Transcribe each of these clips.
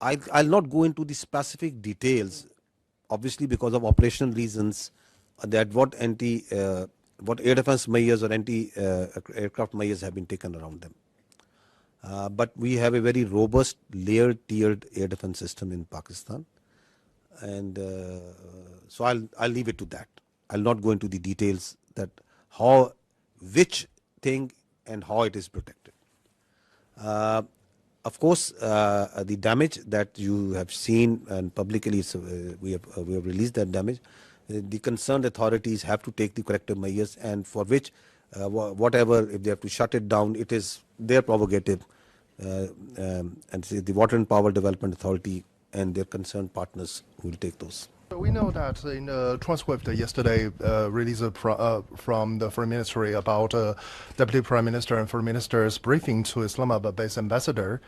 I'll not go into the specific details, obviously because of operational reasons, that what air defense measures or anti-aircraft measures have been taken around them. But we have a very robust layered tiered air defense system in Pakistan, and so I'll leave it to that. I'll not go into the details that which thing and how it is protected. Of course, the damage that you have seen and publicly we have released that damage. The concerned authorities have to take the corrective measures, and for which whatever, if they have to shut it down, it is their prerogative, and the Water and Power Development Authority and their concerned partners will take those. We know that in the transcript yesterday released from the Foreign Ministry about Deputy Prime Minister and Foreign Minister's briefing to Islamabad-based ambassador,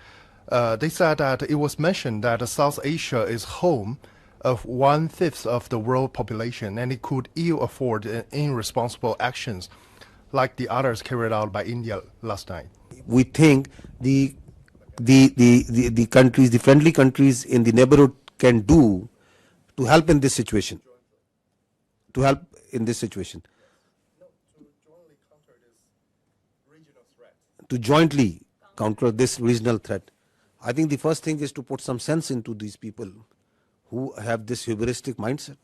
they said that it was mentioned that South Asia is home of 1/5 of the world population, and it could ill afford irresponsible actions like the others carried out by India last night. We think the countries, the friendly countries in the neighborhood can do to help in this situation. To help in this situation. No, to jointly counter this regional threat. To jointly counter this regional threat. I think the first thing is to put some sense into these people who have this hubristic mindset.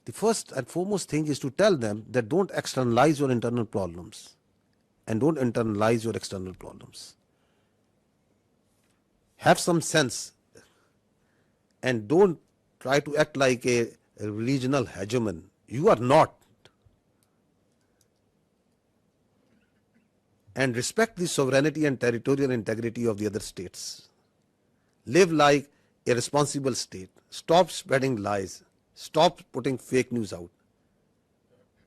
The first and foremost thing is to tell them that don't externalize your internal problems and don't internalize your external problems. Have some sense and don't try to act like a regional hegemon. You are not. And respect the sovereignty and territorial integrity of the other states. Live like a responsible state. Stop spreading lies. Stop putting fake news out.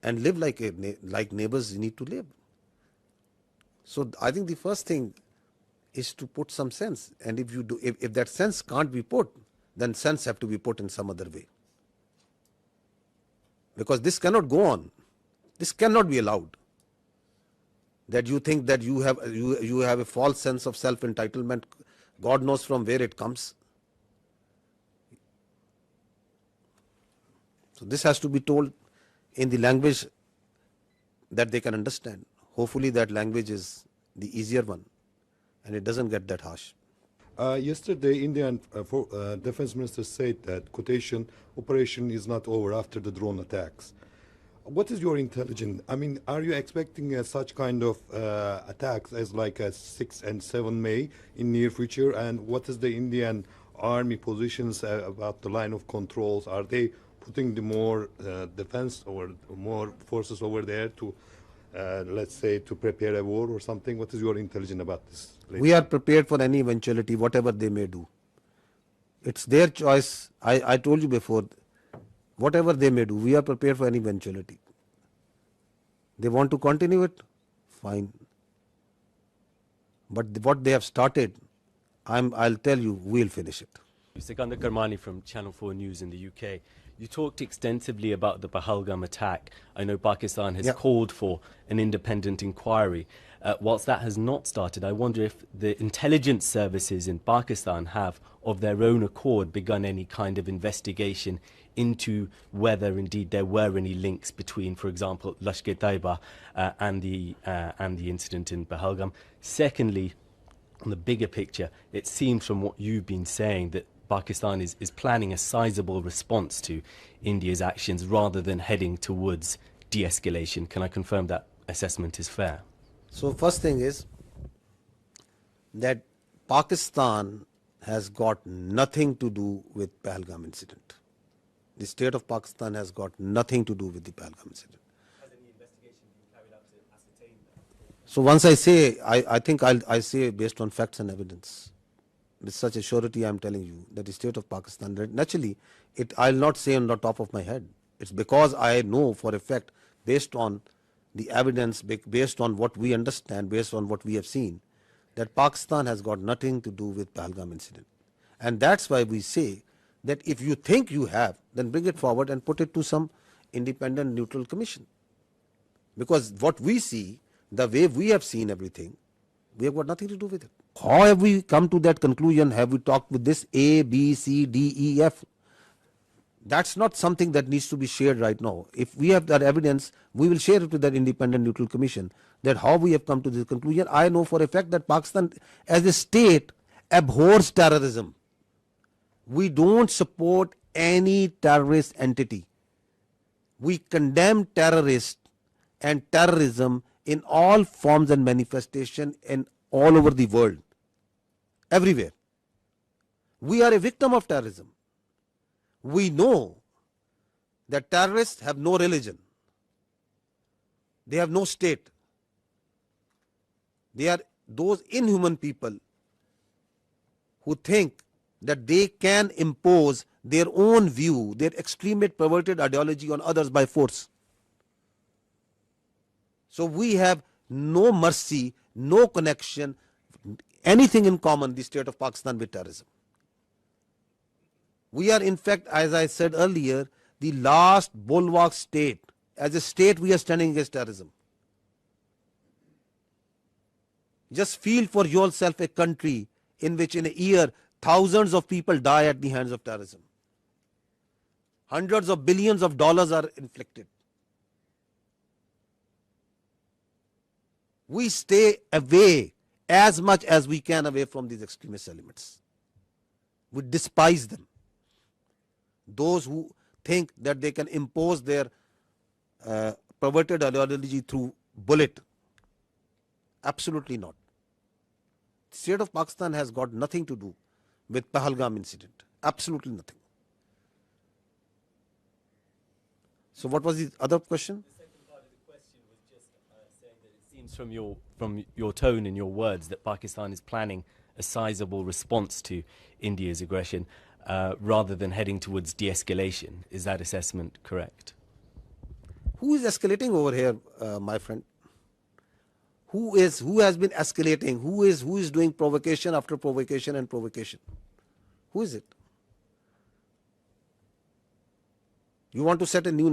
And live like neighbors need to live. So I think the first thing is to put some sense. And if that sense can't be put, then sense have to be put in some other way. Because this cannot go on. This cannot be allowed. That you think that you have a false sense of self-entitlement, God knows from where it comes. So this has to be told in the language that they can understand. Hopefully that language is the easier one and it doesn't get that harsh. Yesterday, Indian Defense Minister said that quotation operation is not over after the drone attacks. What is your intelligence? I mean, are you expecting such kind of attacks as like a 6 and 7 May in near future? And what is the Indian army positions about the line of controls? Are they putting the more defense or more forces over there to, let's say, to prepare a war or something? What is your intelligence about this? We are prepared for any eventuality, whatever they may do. It's their choice. I told you before, whatever they may do, we are prepared for any eventuality. They want to continue it, fine. But what they have started, I'll tell you, we'll finish it. Sikandar Karmani from Channel 4 News in the UK. You talked extensively about the Pahalgam attack. I know Pakistan has called for an independent inquiry. Whilst that has not started, I wonder if the intelligence services in Pakistan have, of their own accord, begun any kind of investigation into whether indeed there were any links between, for example, Lashkar-e-Taiba and the incident in Pahalgam. Secondly, on the bigger picture, it seems from what you've been saying that Pakistan is planning a sizable response to India's actions rather than heading towards de-escalation. Can I confirm that assessment is fair? So first thing is that Pakistan has got nothing to do with Pahalgam incident. The state of Pakistan has got nothing to do with the Pahalgam incident. Has any investigation been carried out to ascertain that? So once I say, I think I say based on facts and evidence. With such a surety, I'm telling you that the state of Pakistan, naturally, I'll not say on the top of my head. It's because I know for a fact, based on the evidence, based on what we understand, based on what we have seen, that Pakistan has got nothing to do with Pahalgam incident. And that's why we say that if you think you have, then bring it forward and put it to some independent neutral commission. Because what we see, the way we have seen everything, we have got nothing to do with it. How have we come to that conclusion? Have we talked with this A, B, C, D, E, F? That's not something that needs to be shared right now. If we have that evidence, we will share it with that independent neutral commission, that how we have come to this conclusion. I know for a fact that Pakistan as a state abhors terrorism. We don't support any terrorist entity. We condemn terrorists and terrorism in all forms and manifestation in all over the world, everywhere. We are a victim of terrorism. We know that terrorists have no religion. They have no state. They are those inhuman people who think that they can impose their own view, their extremist perverted ideology on others by force. So we have no mercy, no connection, anything in common, the state of Pakistan, with terrorism. We are in fact, as I said earlier, the last bulwark state. As a state, we are standing against terrorism. Just feel for yourself a country in which in a year thousands of people die at the hands of terrorism. Hundreds of billions of dollars are inflicted. We stay away as much as we can away from these extremist elements. We despise them. Those who think that they can impose their perverted ideology through bullet. Absolutely not. The state of Pakistan has got nothing to do with Pahalgam incident. Absolutely nothing. So what was the other question? The second part of the question was just saying that it seems from your tone and your words that Pakistan is planning a sizable response to India's aggression rather than heading towards de-escalation. Is that assessment correct? Who is escalating over here, my friend? Who has been escalating? Who is doing provocation after provocation and provocation? Who is it? They want to set a new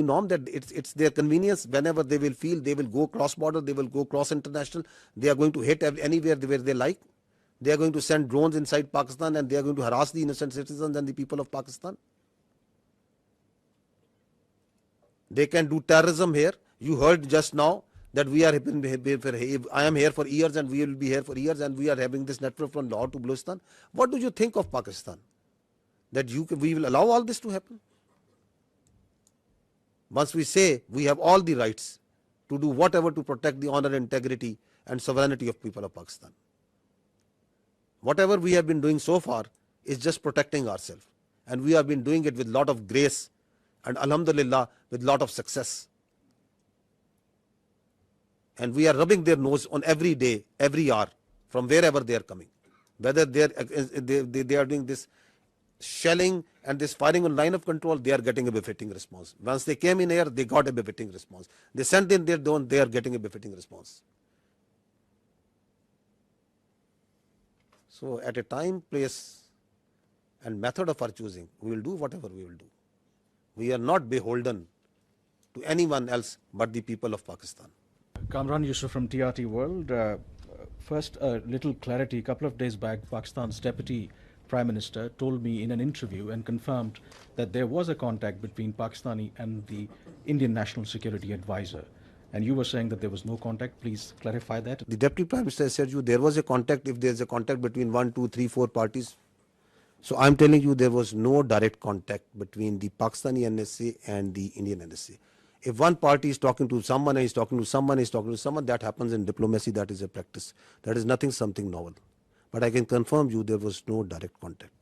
norm that it's their convenience. Whenever they will feel, they will go cross border, they will go cross international. They are going to hit anywhere where they like. They are going to send drones inside Pakistan and they are going to harass the innocent citizens and the people of Pakistan. They can do terrorism here. You heard just now that we are. I am here for years and we will be here for years and we are having this network from Lahore to Baluchistan. What do you think of Pakistan? That we will allow all this to happen? Once we say we have all the rights to do whatever to protect the honor, integrity and sovereignty of people of Pakistan. Whatever we have been doing so far is just protecting ourselves. And we have been doing it with lot of grace and alhamdulillah with lot of success. And we are rubbing their nose on every day, every hour, from wherever they are coming. Whether they are doing this shelling and this firing on line of control, they are getting a befitting response. Once they came in here, they got a befitting response. They sent in their drone, they are getting a befitting response. So at a time, place and method of our choosing, we will do whatever we will do. We are not beholden to anyone else but the people of Pakistan. Kamran Yusuf from TRT World. First, a little clarity. A couple of days back, Pakistan's Deputy Prime Minister told me in an interview and confirmed that there was a contact between Pakistani and the Indian National Security Advisor. And you were saying that there was no contact. Please clarify that. The Deputy Prime Minister said there was a contact if there is a contact between 1, 2, 3, 4 parties. So I'm telling you there was no direct contact between the Pakistani NSA and the Indian NSA. If one party is talking to someone and is talking to someone, that happens in diplomacy, that is a practice. That is something novel. But I can confirm you there was no direct contact.